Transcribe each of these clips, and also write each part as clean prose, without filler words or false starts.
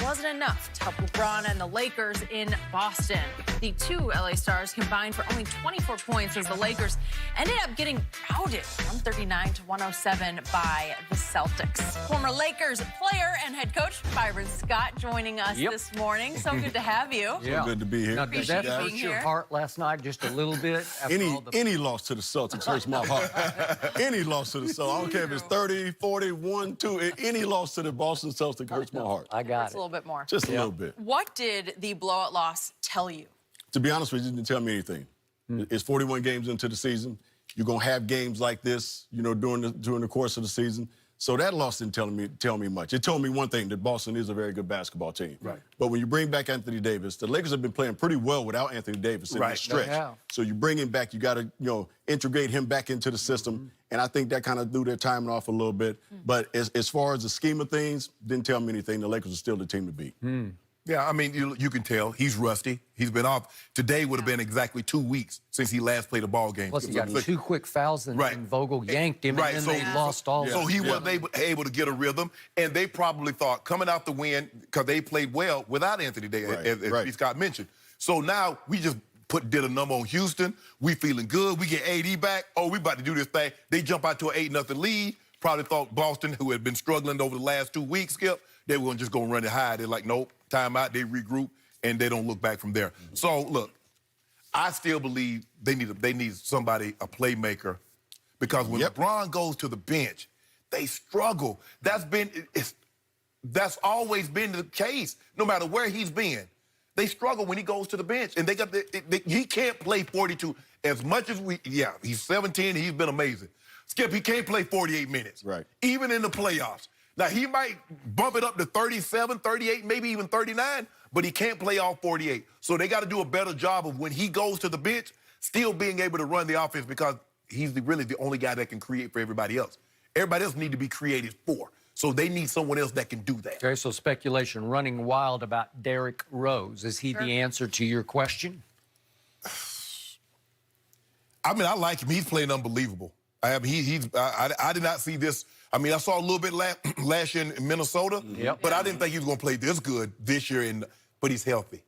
wasn't enough to help LeBron and the Lakers in Boston. The two LA Stars combined for only 24 points as the Lakers ended up getting routed 139 to 107 by the Celtics. Former Lakers player and head coach Byron Scott joining us this morning. So good to have you. Yeah. So good to be here. Now, did that hurt your heart last night just a little bit? Any loss to the Celtics hurts my heart. Any loss to the Celtics. I don't care if it's 30, 40, 1, 2. Any loss to the Boston Celtics hurts my heart. I got it. A little bit more. Just a little bit. What did the blowout loss tell you? To be honest with you, it didn't tell me anything. It's 41 games into the season. You're going to have games like this, you know, during the course of the season. So that loss didn't tell me much. It told me one thing, that Boston is a very good basketball team. Right. But when you bring back Anthony Davis, the Lakers have been playing pretty well without Anthony Davis in this stretch. So you bring him back, you got to, you know, integrate him back into the system. And I think that kind of threw their timing off a little bit. But as far as the scheme of things, didn't tell me anything. The Lakers are still the team to beat. Yeah, I mean, you can tell. He's rusty. He's been off. Today would have been exactly 2 weeks since he last played a ball game. Plus, he got 2 quick fouls, and Vogel yanked him, and then they lost all. So he wasn't able to get a rhythm, and they probably thought, coming out the win, because they played well without Anthony Davis, as Scott mentioned. So now we just did a number on Houston. We feeling good. We get AD back. Oh, we about to do this thing. They jump out to an 8-0 lead. Probably thought Boston, who had been struggling over the last 2 weeks, Skip, they were just going to run it high. They're like, nope, timeout. They regroup, and they don't look back from there. So, look, I still believe they need somebody, a playmaker, because when LeBron goes to the bench, they struggle. That's always been the case, no matter where he's been. They struggle when he goes to the bench, and he can't play 42 as much as he's 17, he's been amazing. Skip, he can't play 48 minutes, even in the playoffs. Now, he might bump it up to 37, 38, maybe even 39, but he can't play all 48. So they got to do a better job of when he goes to the bench, still being able to run the offense, because he's really the only guy that can create for everybody else. Everybody else need to be created for. So they need someone else that can do that. Okay, so speculation running wild about Derrick Rose. Is he the answer to your question? I mean, I like him. He's playing unbelievable. I did not see this. I mean, I saw a little bit last year in Minnesota, but I didn't think he was going to play this good this year, but he's healthy.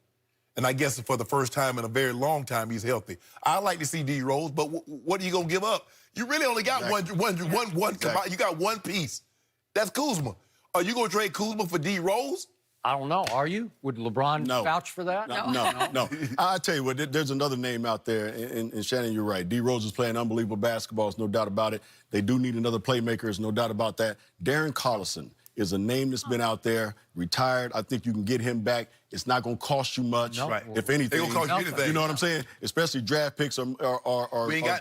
And I guess for the first time in a very long time, he's healthy. I like to see D. Rose, but what are you going to give up? You really only got one. You got one piece. That's Kuzma. Are you going to trade Kuzma for D. Rose? I don't know. Are you? Would LeBron vouch for that? No. I'll tell you what, there's another name out there, and Shannon, you're right. D. Rose is playing unbelievable basketball. There's no doubt about it. They do need another playmaker. There's no doubt about that. Darren Collison is a name that's been out there, retired. I think you can get him back. It's not going to cost you much, if anything. They're going to cost you anything. You know what I'm saying? Especially draft picks or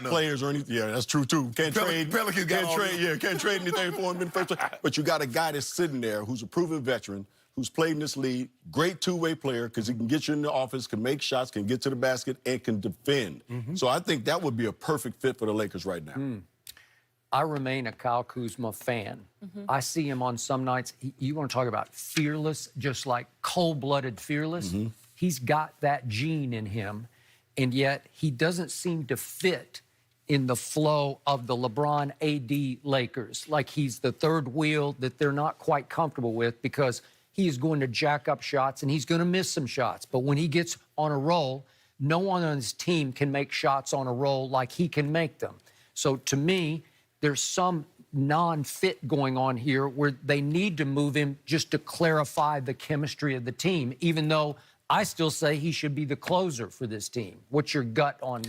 players or anything. Yeah, that's true, too. Can't trade anything for him in the first place. But you got a guy that's sitting there who's a proven veteran, who's played in this league, great two-way player, because he can get you in the offense, can make shots, can get to the basket, and can defend. So I think that would be a perfect fit for the Lakers right now. I remain a Kyle Kuzma fan. I see him on some nights. You want to talk about fearless, just like cold-blooded fearless? He's got that gene in him, and yet he doesn't seem to fit in the flow of the LeBron AD Lakers. Like he's the third wheel that they're not quite comfortable with, because he is going to jack up shots, and he's going to miss some shots. But when he gets on a roll, no one on his team can make shots on a roll like he can make them. So to me, there's some non-fit going on here where they need to move him just to clarify the chemistry of the team, even though I still say he should be the closer for this team. What's your gut on?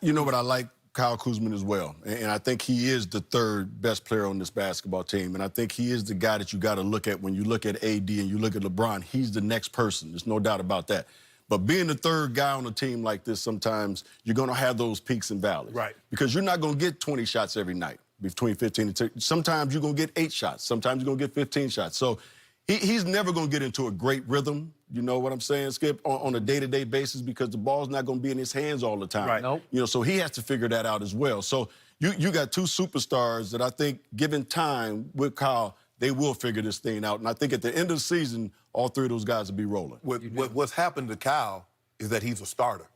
You know what, I like Kyle Kuzma as well. And I think he is the third best player on this basketball team. And I think he is the guy that you got to look at when you look at AD and you look at LeBron. He's the next person. There's no doubt about that. But being the third guy on a team like this, sometimes you're going to have those peaks and valleys. Because you're not going to get 20 shots every night, between 15 and 20. Sometimes you're going to get 8 shots. Sometimes you're going to get 15 shots. So he's never going to get into a great rhythm, you know what I'm saying, Skip, on a day-to-day basis, because the ball's not going to be in his hands all the time. You know, so he has to figure that out as well. So you got two superstars that I think, given time with Kyle, they will figure this thing out. And I think at the end of the season, all three of those guys will be rolling. What's happened to Kyle is that he's a starter.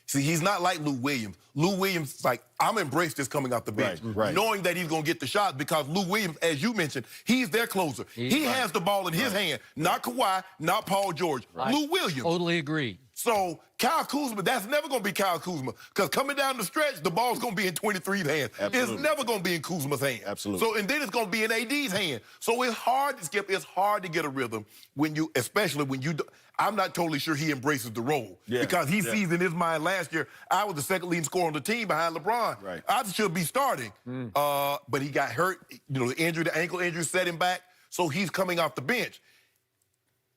See, he's not like Lou Williams. Lou Williams, like, I'm embraced this coming off the bench, knowing that he's going to get the shot because Lou Williams, as you mentioned, he's their closer. He has the ball in his hand, not Kawhi, not Paul George. Lou Williams. Totally agree. So Kyle Kuzma, that's never going to be Kyle Kuzma because coming down the stretch, the ball's going to be in 23's hand. Absolutely. It's never going to be in Kuzma's hand. Absolutely. So, and then it's going to be in AD's hand. So it's hard to skip. It's hard to get a rhythm when you, especially when you, I'm not totally sure he embraces the role because he sees in his mind last year, I was the second leading scorer on the team behind LeBron. Right. I should be starting. But he got hurt. You know, the injury, the ankle injury set him back. So he's coming off the bench.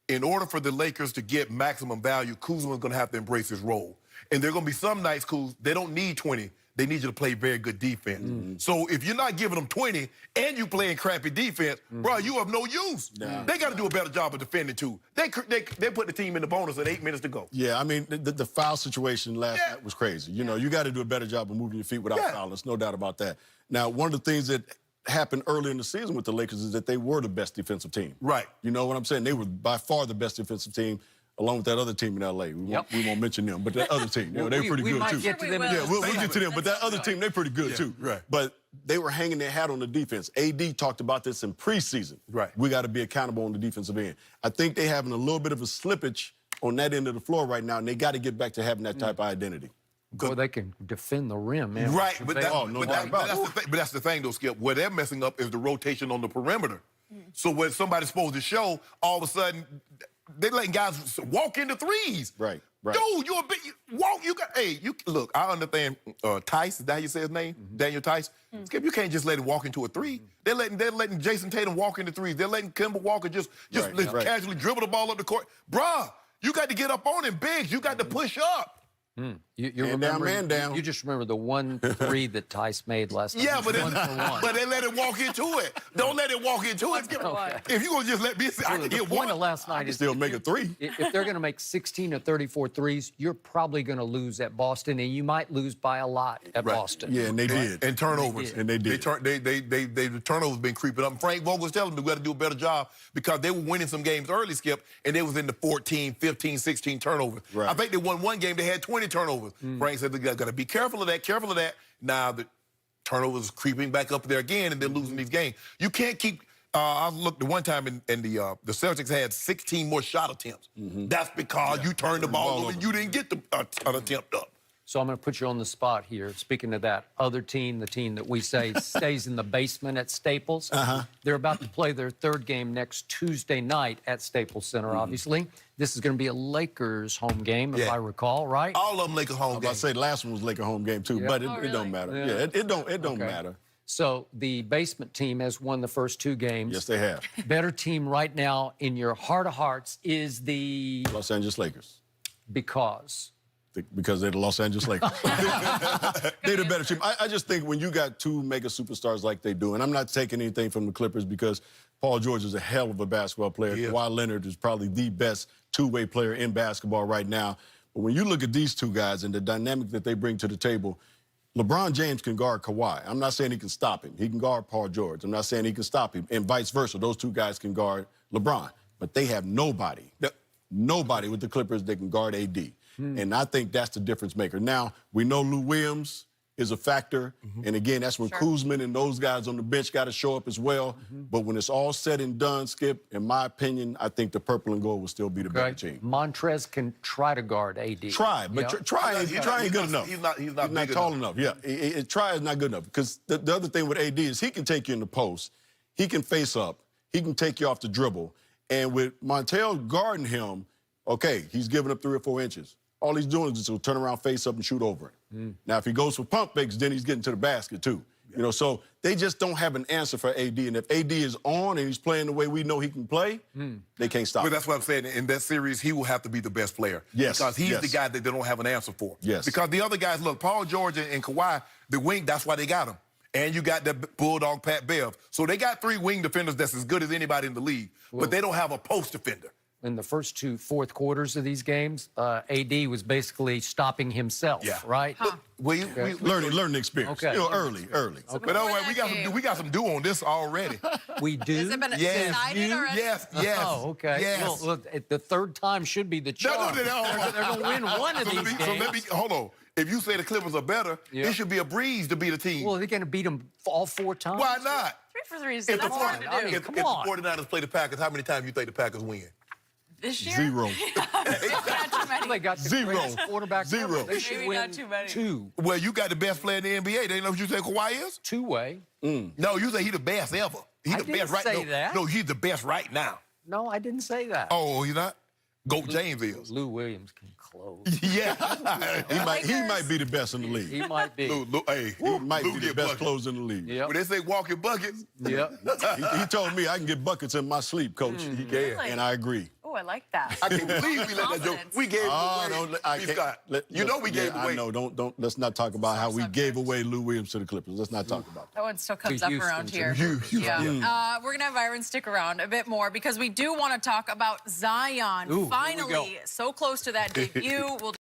In order for the Lakers to get maximum value, Kuzma's going to have to embrace his role. And there are going to be some nights, Kuz, they don't need 20. They need you to play very good defense. So if you're not giving them 20 and you playing crappy defense, bro, you have no use. They got to do a better job of defending, too. They put the team in the bonus at 8 minutes to go. Yeah, I mean, the foul situation last night was crazy. You know, you got to do a better job of moving your feet without fouling. There's no doubt about that. Now, one of the things that happened early in the season with the Lakers is that they were the best defensive team. Right. You know what I'm saying? They were by far the best defensive team, along with that other team in L.A. We won't mention them, but that other team, you know, they're pretty good, too. Get to them. Yeah, we'll get to them, but that other team, they're pretty good, too. Right. But they were hanging their hat on the defense. AD talked about this in preseason. Right. We got to be accountable on the defensive end. I think they're having a little bit of a slippage on that end of the floor right now, and they got to get back to having that type of identity. Boy, they can defend the rim, man. Right, but but that's the thing, though, Skip. Where they're messing up is the rotation on the perimeter. So when somebody's supposed to show, all of a sudden, they're letting guys walk into threes. Right. Dude, you're a big walk. Look, I understand Tice, is that how you say his name? Daniel Tice. Skip, you can't just let him walk into a three. They're letting Jason Tatum walk into threes. They're letting Kemba Walker just casually dribble the ball up the court. Bruh, you got to get up on him big. You got to push up. Man down. You just remember the 1-3 that Tice made last night. Yeah, but they let him walk into it. Don't let him walk into it. Okay. If you're going to just let me see, I can the get point one. of last night is still make a three. If they're going to make 16 or 34 threes, you're probably going to lose at Boston, and you might lose by a lot at Boston. Yeah, and they did. And turnovers. And they did. The turnovers been creeping up. And Frank Vogel's telling them we got to do a better job because they were winning some games early, Skip, and they was in the 14, 15, 16 turnovers. Right. I think they won one game, they had 20 turnovers. Frank said they got to be careful of that, Now the turnovers creeping back up there again, and they're losing these games. You can't keep. I looked the one time, and the Celtics had 16 more shot attempts. That's because you turned the ball over and you didn't get an attempt up. So I'm going to put you on the spot here. Speaking of that other team, the team that we say stays in the basement at Staples, they're about to play their third game next Tuesday night at Staples Center, obviously. This is going to be a Lakers home game, if I recall, right? All of them Lakers home games. I say the last one was Lakers home game, too, but it don't matter. Yeah, it don't matter. So the basement team has won the first two games. Yes, they have. Better team right now in your heart of hearts is the... Los Angeles Lakers. Because... Because they're the Los Angeles Lakers. They're the better team. I just think when you got two mega superstars like they do, and I'm not taking anything from the Clippers because Paul George is a hell of a basketball player. Kawhi Leonard is probably the best two-way player in basketball right now. But when you look at these two guys and the dynamic that they bring to the table, LeBron James can guard Kawhi. I'm not saying he can stop him. He can guard Paul George. I'm not saying he can stop him. And vice versa. Those two guys can guard LeBron. But they have nobody with the Clippers that can guard AD. And I think that's the difference maker. Now, we know Lou Williams is a factor. And again, that's when Kuzma and those guys on the bench got to show up as well. But when it's all said and done, Skip, in my opinion, I think the purple and gold will still be the better team. Montrez can try to guard AD. Try, but try ain't good enough. He's not tall enough. Yeah, try is not good enough. Because the other thing with AD is he can take you in the post. He can face up. He can take you off the dribble. And with Montel guarding him, okay, he's giving up 3 or 4 inches. All he's doing is just turn around, face up, and shoot over it. Now, if he goes for pump fakes, then he's getting to the basket, too. You know, so they just don't have an answer for AD. And if AD is on and he's playing the way we know he can play, they can't stop him. But that's what I'm saying. In that series, he will have to be the best player. Yes. Because he's the guy that they don't have an answer for. Yes. Because the other guys, look, Paul George and Kawhi, the wing, that's why they got him. And you got that Bulldog Pat Bev. So they got 3 wing defenders that's as good as anybody in the league. But they don't have a post defender. in the first two fourth quarters of these games, AD was basically stopping himself, Yeah. right? Huh. Learning experience. Okay. You know, early. So But don't before worry, that we got some do on this already. We do. Has it been Yes. decided already? Yes. Oh, okay. Yes. Well, look, the third time should be the charm. No. They're going to win one of So these let me games. hold on. If you say the Clippers are better, Yeah. it should be a breeze to beat a team. Well, they're going to beat them all 4 times. Why not? 3 for 3 is If the, that's hard to do. if Come the on. 49ers play the Packers, how many times do you think the Packers win? This year? 0. Not too many. They got the 0. greatest quarterback Zero. ever. They should Maybe win not too many. 2. Well, you got the best player in the NBA. They know what you say Kawhi is? Two-way. No, you say he the best ever. He's I the didn't best right now. say that. No, he's the best right now. No, I didn't say that. Oh, he's not? Goat James is. Lou Williams can close. Yeah. He might be the best in the league. He might be. Hey, He might Lou be the get best buckets. closer in the league. Yep. When they say walking buckets, Yep. He told me I can get buckets in my sleep, Coach. he can. Really? And I agree. Oh, I like that. I can't believe we let that joke. We gave it away. You know we gave it away. I know. Don't. Let's not talk about how we subject. gave away Lou Williams to the Clippers. Let's not talk about that. That one still comes To up Houston, around to here. Houston. Yeah. We're going to have Byron stick around a bit more because we do want to talk about Zion. Ooh, here we go. Finally, so close to that debut. We'll